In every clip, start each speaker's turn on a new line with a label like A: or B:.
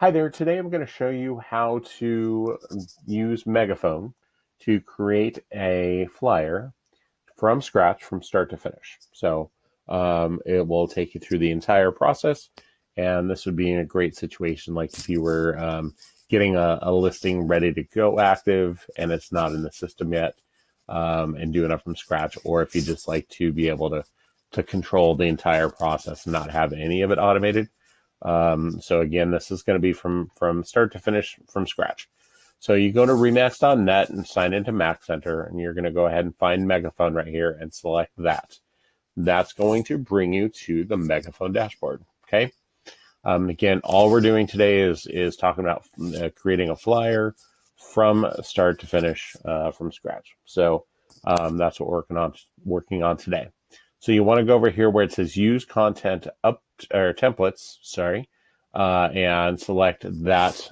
A: Hi there. Today I'm going to show you how to use Megaphone to create a flyer from scratch from start to finish. It will take you through the entire process, and this would be in a great situation like if you were getting a listing ready to go active and it's not in the system yet, and doing it from scratch, or if you just like to be able to control the entire process and not have any of it automated. So again, this is going to be from start to finish from scratch. So you go to remax.net and sign into Mac Center, and you're going to go ahead and find Megaphone right here and select that. That's going to bring you to the Megaphone dashboard. Okay. Again, all we're doing today is talking about creating a flyer from start to finish from scratch. So that's what we're working on today. So you want to go over here where it says use content up or templates, sorry, and select that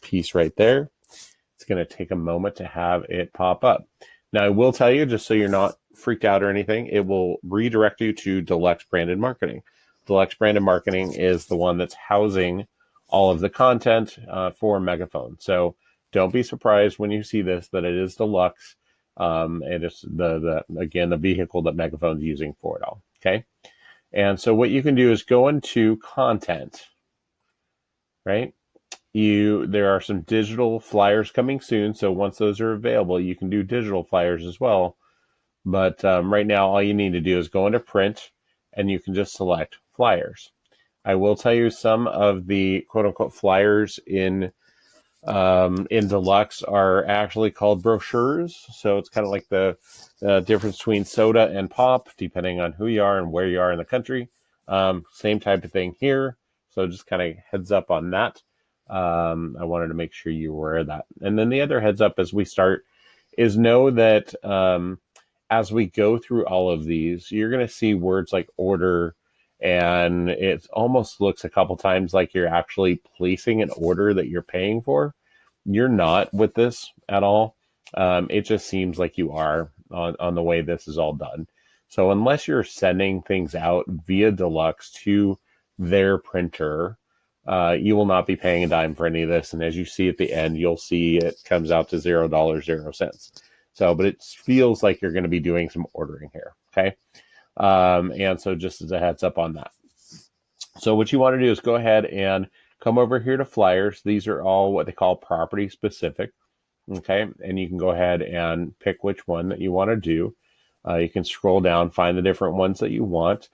A: piece right there. It's going to take a moment to have it pop up. Now I will tell you, just so you're not freaked out or anything, it will redirect you to Deluxe Branded Marketing. Deluxe Branded Marketing is the one that's housing all of the content for Megaphone. So don't be surprised when you see this that it is Deluxe. It is again the vehicle that Megaphone's using for it all. Okay, and so what you can do is go into content, right? There are some digital flyers coming soon, so once those are available, you can do digital flyers as well. But right now, all you need to do is go into print, and you can just select flyers. I will tell you some of the quote-unquote flyers in Deluxe are actually called brochures. So it's kind of like the difference between soda and pop, depending on who you are and where you are in the country. Same type of thing here. So just kind of heads up on that. I wanted to make sure you were aware of that. And then the other heads up as we start is know that as we go through all of these, you're going to see words like order, and it almost looks a couple times like you're actually placing an order that you're paying for. You're not with this at all. It just seems like you are on the way this is all done. So unless you're sending things out via Deluxe to their printer, you will not be paying a dime for any of this. And as you see at the end, you'll see it comes out to $0.00. So, but it feels like you're going to be doing some ordering here. Okay. And so just as a heads up on that. So what you want to do is go ahead and come over here to flyers. These are all what they call property specific. Okay. And you can go ahead and pick which one that you want to do. You can scroll down, find the different ones that you want.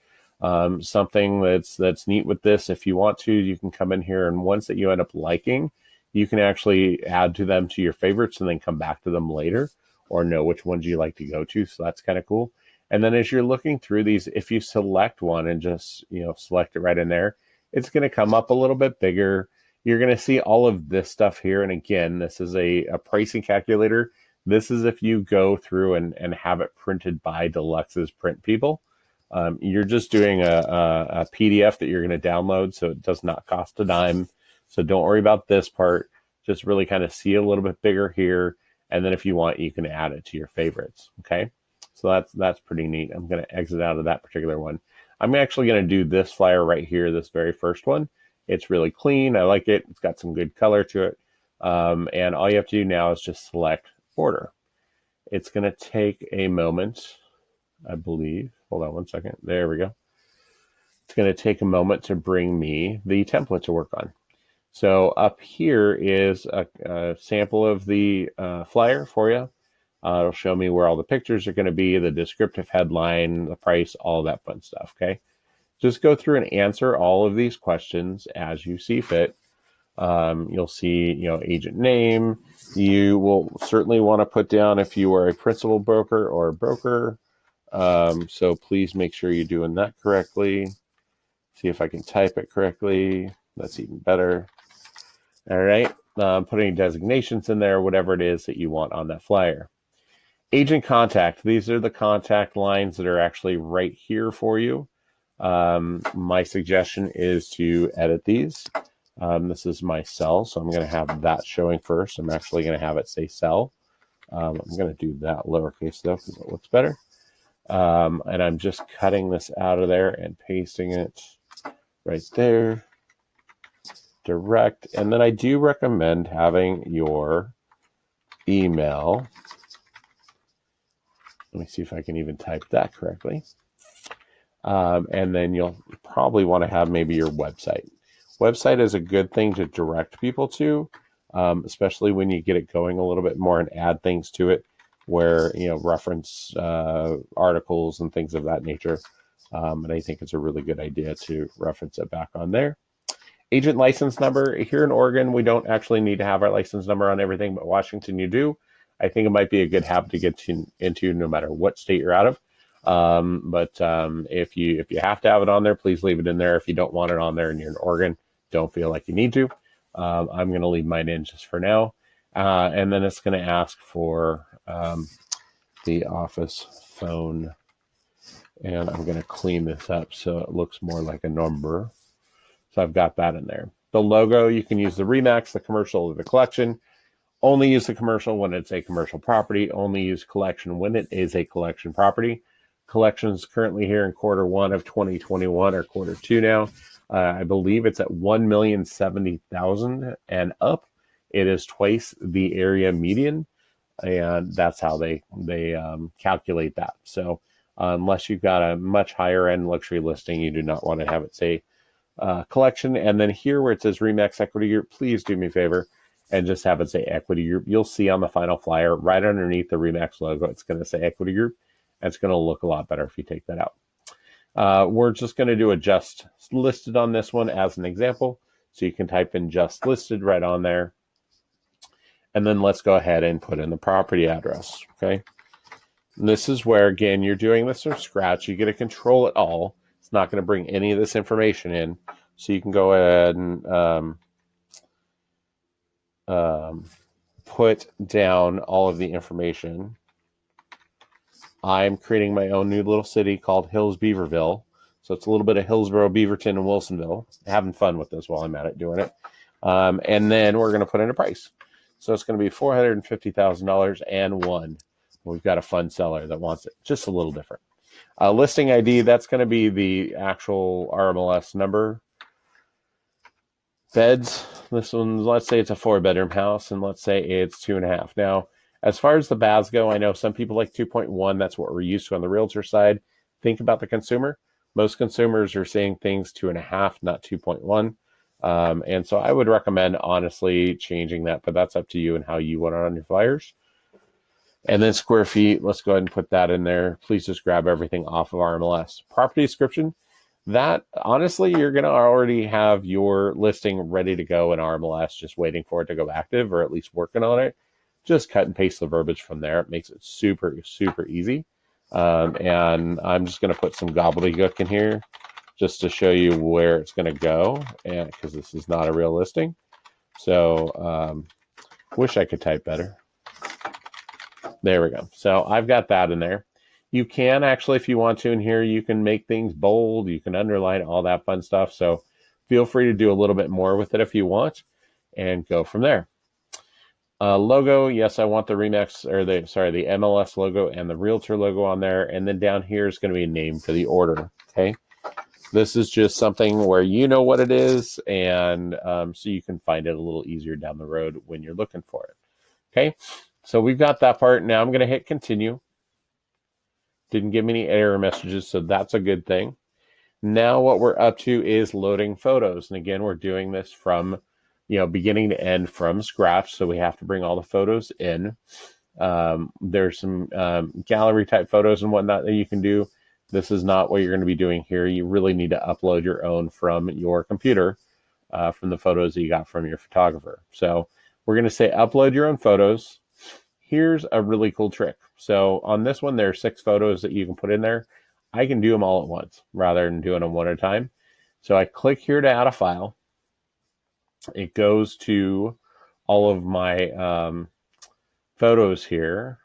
A: Something that's neat with this, if you want to, you can come in here, and ones that you end up liking, you can actually add to them to your favorites and then come back to them later, or know which ones you like to go to. So that's kind of cool. And then as you're looking through these, if you select one and just, select it right in there, it's going to come up a little bit bigger. You're going to see all of this stuff here. And again, this is a pricing calculator. This is if you go through and have it printed by Deluxe's print people. You're just doing a PDF that you're going to download, so it does not cost a dime. So don't worry about this part. Just really kind of see a little bit bigger here. And then if you want, you can add it to your favorites. Okay. So that's pretty neat. I'm going to exit out of that particular one. I'm actually going to do this flyer right here, this very first one. It's really clean. I like it. It's got some good color to it. And all you have to do now is just select order. It's going to take a moment, I believe. Hold on one second. There we go. It's going to take a moment to bring me the template to work on. So up here is a sample of the flyer for you. It'll show me where all the pictures are going to be, the descriptive headline, the price, all that fun stuff. Okay. Just go through and answer all of these questions as you see fit. You'll see, agent name. You will certainly want to put down if you are a principal broker or a broker. So please make sure you're doing that correctly. See if I can type it correctly. That's even better. All right. Putting designations in there, whatever it is that you want on that flyer. Agent contact. These are the contact lines that are actually right here for you. My suggestion is to edit these. This is my cell, so I'm going to have that showing first. I'm actually going to have it say cell. I'm going to do that lowercase though, because it looks better. And I'm just cutting this out of there and pasting it right there. direct. And then I do recommend having your email. Let me see if I can even type that correctly. And then you'll probably want to have maybe your website. Website is a good thing to direct people to, especially when you get it going a little bit more and add things to it where, reference articles and things of that nature. And I think it's a really good idea to reference it back on there. Agent license number. Here in Oregon, we don't actually need to have our license number on everything, but Washington, you do. I think it might be a good habit to get into no matter what state you're out of. But if you have to have it on there, please leave it in there. If you don't want it on there and you're in Oregon, don't feel like you need to. I'm going to leave mine in just for now. And then it's going to ask for the office phone. And I'm going to clean this up so it looks more like a number. So I've got that in there. The logo, you can use the Remax, the commercial, or the collection. Only use the commercial when it's a commercial property. Only use collection when it is a collection property. Collections currently here in Q1 of 2021 or Q2 now. I believe it's at 1,070,000 and up. It is twice the area median, and that's how they calculate that. So unless you've got a much higher end luxury listing, you do not want to have it say collection. And then here where it says Remax Equity Group, please do me a favor and just have it say Equity Group. You'll see on the final flyer right underneath the Remax logo, it's going to say Equity Group. And it's going to look a lot better if you take that out. We're just going to do a just listed on this one as an example. So you can type in just listed right on there. And then let's go ahead and put in the property address. Okay. And this is where, again, you're doing this from scratch. You get to control it all. It's not going to bring any of this information in. So you can go ahead and put down all of the information. I'm creating my own new little city called Hills Beaverville. So it's a little bit of Hillsborough, Beaverton, and Wilsonville. Having fun with this while I'm at it doing it. And then we're going to put in a price. So it's going to be $450,000 and one. We've got a fun seller that wants it just a little different. Listing ID, that's going to be the actual RMLS number. Beds, this one, let's say it's a 4-bedroom house, and let's say it's 2.5. Now, as far as the baths go, I know some people like 2.1. That's what we're used to on the realtor side. Think about the consumer. Most consumers are saying things 2.5, not 2.1. And so I would recommend, honestly, changing that, but that's up to you and how you want it on your flyers. And then square feet, let's go ahead and put that in there. Please just grab everything off of RMLS. Property description, that, honestly, you're going to already have your listing ready to go in RMLS, just waiting for it to go active or at least working on it. Just cut and paste the verbiage from there. It makes it super, super easy. And I'm just going to put some gobbledygook in here just to show you where it's going to go, and because this is not a real listing. So wish I could type better. There we go. So I've got that in there. You can actually, if you want to, in here, you can make things bold. You can underline all that fun stuff. So feel free to do a little bit more with it if you want and go from there. Logo, yes, I want the Remax, or the MLS logo and the Realtor logo on there. And then down here is going to be a name for the order. Okay. This is just something where you know what it is, and so you can find it a little easier down the road when you're looking for it. Okay. So we've got that part. Now I'm going to hit continue. Didn't give me any error messages, so that's a good thing. Now what we're up to is loading photos. And again, we're doing this from beginning to end from scratch. So we have to bring all the photos in. There's some gallery type photos and whatnot that you can do. This is not what you're going to be doing here. You really need to upload your own from your computer, from the photos that you got from your photographer. So we're going to say upload your own photos. Here's a really cool trick. So on this one, there are 6 photos that you can put in there. I can do them all at once rather than doing them one at a time. So I click here to add a file. It goes to all of my photos here.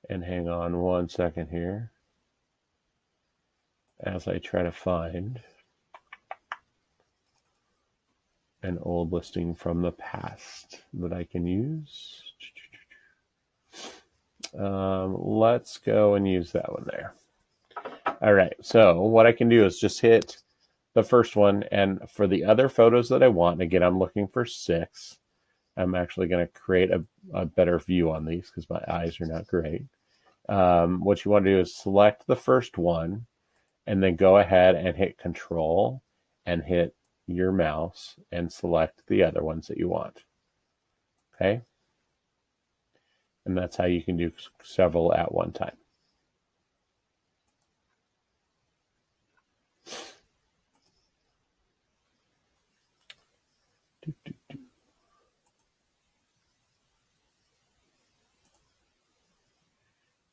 A: And hang on one second here as I try to find an old listing from the past that I can use. Let's go and use that one there. All right, so what I can do is just hit the first one, and for the other photos that I want, again, I'm looking for 6. I'm actually going to create a better view on these because my eyes are not great. What you want to do is select the first one and then go ahead and hit Control and hit your mouse and select the other ones that you want. Okay? And that's how you can do several at one time.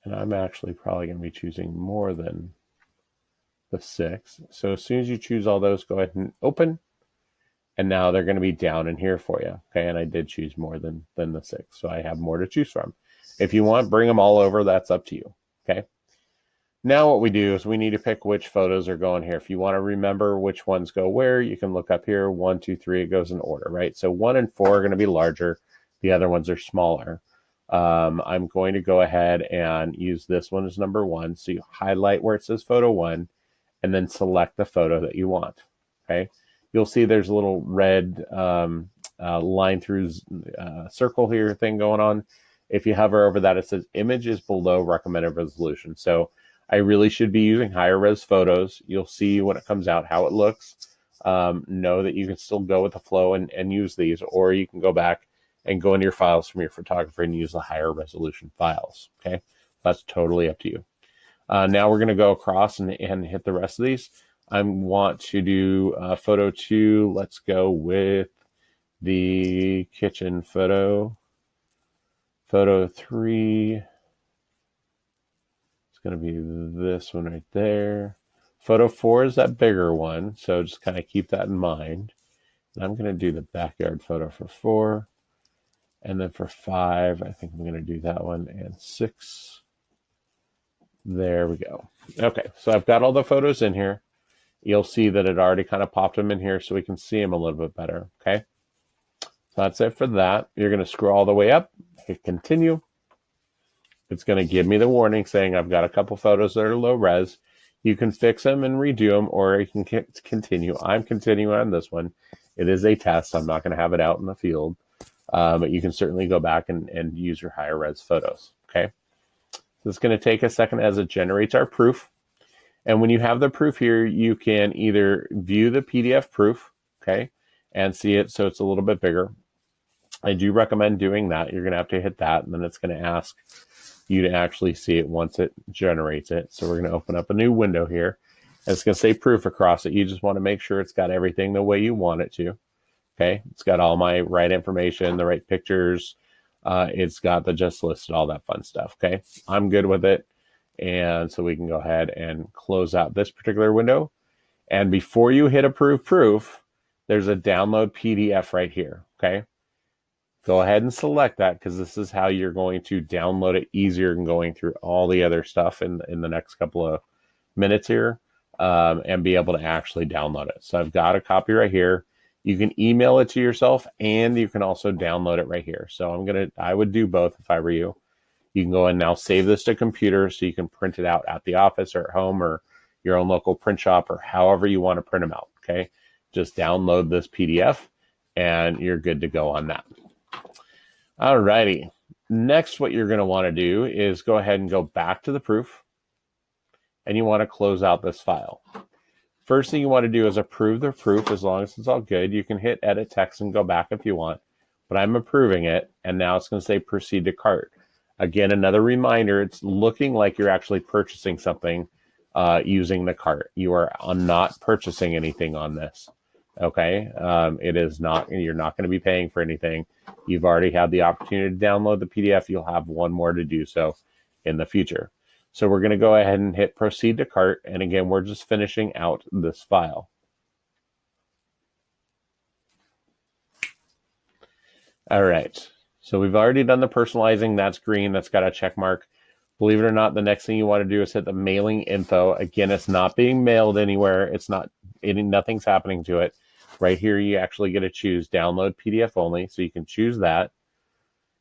A: And I'm actually probably going to be choosing more than the 6. So as soon as you choose all those, go ahead and open. And now they're going to be down in here for you. Okay, and I did choose more than the 6, so I have more to choose from. If you want, bring them all over. That's up to you. Okay. Now what we do is we need to pick which photos are going here. If you want to remember which ones go where, you can look up here. 1, 2, 3, it goes in order, right? So 1 and 4 are going to be larger. The other ones are smaller. I'm going to go ahead and use this one as number 1. So you highlight where it says photo 1 and then select the photo that you want. Okay. You'll see there's a little red line through circle here thing going on. If you hover over that, it says image is below recommended resolution. So I really should be using higher res photos. You'll see when it comes out how it looks. Know that you can still go with the flow and use these, or you can go back and go into your files from your photographer and use the higher resolution files. Okay, that's totally up to you. Now we're going to go across and hit the rest of these. I want to do photo 2. Let's go with the kitchen photo. Photo 3. It's going to be this one right there. Photo 4 is that bigger one, so just kind of keep that in mind. And I'm going to do the backyard photo for 4. And then for 5, I think I'm going to do that one. And 6. There we go. Okay, so I've got all the photos in here. You'll see that it already kind of popped them in here so we can see them a little bit better. Okay, so that's it for that. You're going to scroll all the way up, hit continue. It's going to give me the warning saying I've got a couple photos that are low res. You can fix them and redo them, or you can continue. I'm continuing on this one. It is a test. I'm not going to have it out in the field, but you can certainly go back and use your higher res photos. Okay, so it's going to take a second as it generates our proof. And when you have the proof here, you can either view the PDF proof, okay, and see it so it's a little bit bigger. I do recommend doing that. You're going to have to hit that, and then it's going to ask you to actually see it once it generates it. So we're going to open up a new window here. And it's going to say proof across it. You just want to make sure it's got everything the way you want it to, okay? It's got all my right information, the right pictures. It's got the just listed, all that fun stuff, okay? I'm good with it. And so we can go ahead and close out this particular window. And before you hit approve proof, there's a download PDF right here, okay? Go ahead and select that because this is how you're going to download it easier than going through all the other stuff in the next couple of minutes here, and be able to actually download it. So I've got a copy right here. You can email it to yourself and you can also download it right here. So I would do both if I were you. You can go and now save this to computer so you can print it out at the office or at home or your own local print shop or however you want to print them out, okay? Just download this PDF and you're good to go on that. All righty. Next, what you're going to want to do is go ahead and go back to the proof and you want to close out this file. First thing you want to do is approve the proof. As long as it's all good, you can hit edit text and go back if you want, but I'm approving it and now it's going to say proceed to cart. Again, another reminder, it's looking like you're actually purchasing something using the cart. You are not purchasing anything on this, okay? It is not, you're not going to be paying for anything. You've already had the opportunity to download the PDF. You'll have one more to do so in the future. So we're going to go ahead and hit proceed to cart. And again, we're just finishing out this file. All right. So we've already done the personalizing. That's green. That's got a check mark. Believe it or not, the next thing you want to do is hit the mailing info. Again, it's not being mailed anywhere. It's not, nothing's happening to it. Right here, you actually get to choose download PDF only. So you can choose that.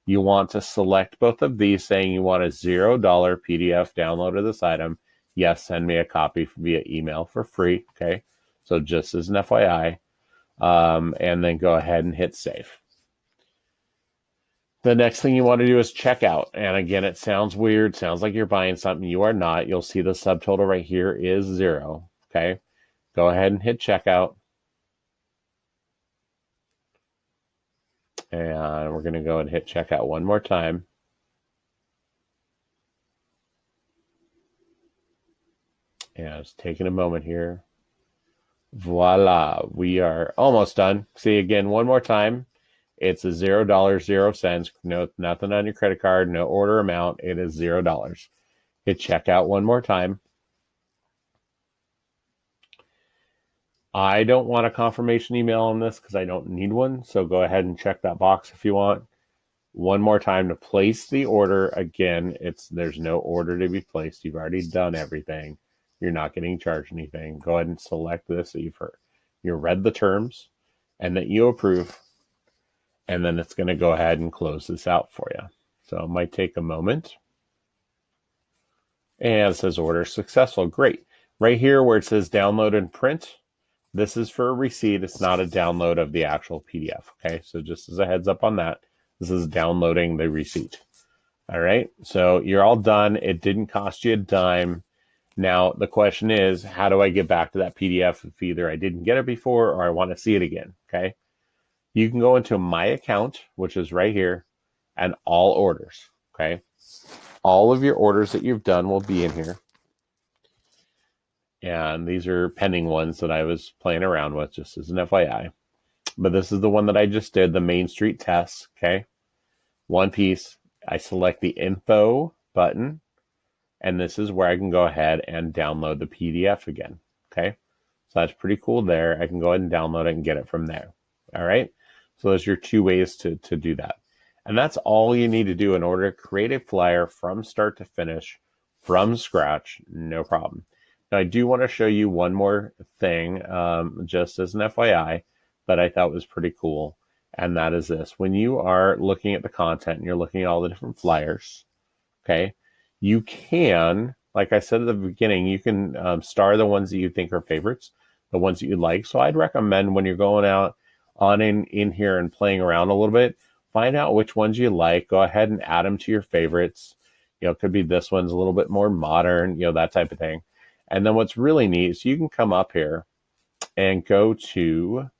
A: You want to select both of these saying you want a $0 PDF download of this item. Yes, send me a copy via email for free. Okay. So just as an FYI, and then go ahead and hit save. The next thing you want to do is check out. And again, it sounds weird, sounds like you're buying something. You are not. You'll see the subtotal right here is 0. Okay. Go ahead and hit checkout. And we're going to go and hit checkout one more time. And it's taking a moment here. Voila. We are almost done. See again, one more time. It's a $0, 0 cents. No, nothing on your credit card, no order amount. It is $0. Hit checkout one more time. I don't want a confirmation email on this because I don't need one. So go ahead and check that box if you want. One more time to place the order. Again, there's no order to be placed. You've already done everything. You're not getting charged anything. Go ahead and select this that you read the terms and that you approve. And then it's going to go ahead and close this out for you. So it might take a moment. And it says order successful. Great. Right here where it says download and print, this is for a receipt. It's not a download of the actual PDF. Okay, so just as a heads up on that, this is downloading the receipt. All right, so you're all done. It didn't cost you a dime. Now, the question is, how do I get back to that PDF if either I didn't get it before or I want to see it again? Okay, you can go into my account, which is right here, and all orders. Okay, all of your orders that you've done will be in here. And these are pending ones that I was playing around with, just as an FYI. But this is the one that I just did, the Main Street test. Okay, one piece. I select the info button, and this is where I can go ahead and download the PDF again. Okay, so that's pretty cool there. I can go ahead and download it and get it from there. All right, so those are your two ways to do that. And that's all you need to do in order to create a flyer from start to finish, from scratch, no problem. Now, I do want to show you one more thing, just as an FYI, that I thought was pretty cool. And that is this. When you are looking at the content and you're looking at all the different flyers, okay, you can, like I said at the beginning, you can star the ones that you think are favorites, the ones that you like. So I'd recommend when you're going out on in here and playing around a little bit, find out which ones you like. Go ahead and add them to your favorites. You know, it could be this one's a little bit more modern, you know, that type of thing. And then what's really neat is you can come up here and go to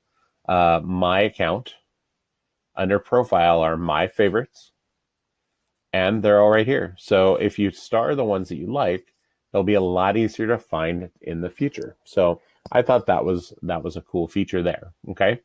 A: my account. Under profile are my favorites, and they're all right here. So if you star the ones that you like, they'll be a lot easier to find in the future. So I thought that was a cool feature there. Okay,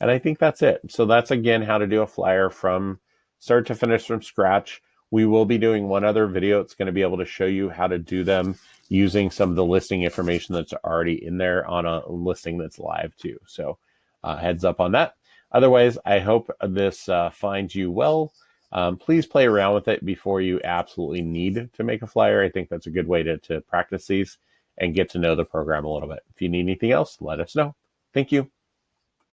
A: and I think that's it. So that's again how to do a flyer from start to finish from scratch. We will be doing one other video. It's going to be able to show you how to do them using some of the listing information that's already in there on a listing that's live too. So heads up on that. Otherwise, I hope this finds you well. Please play around with it before you absolutely need to make a flyer. I think that's a good way to practice these and get to know the program a little bit. If you need anything else, let us know. Thank you.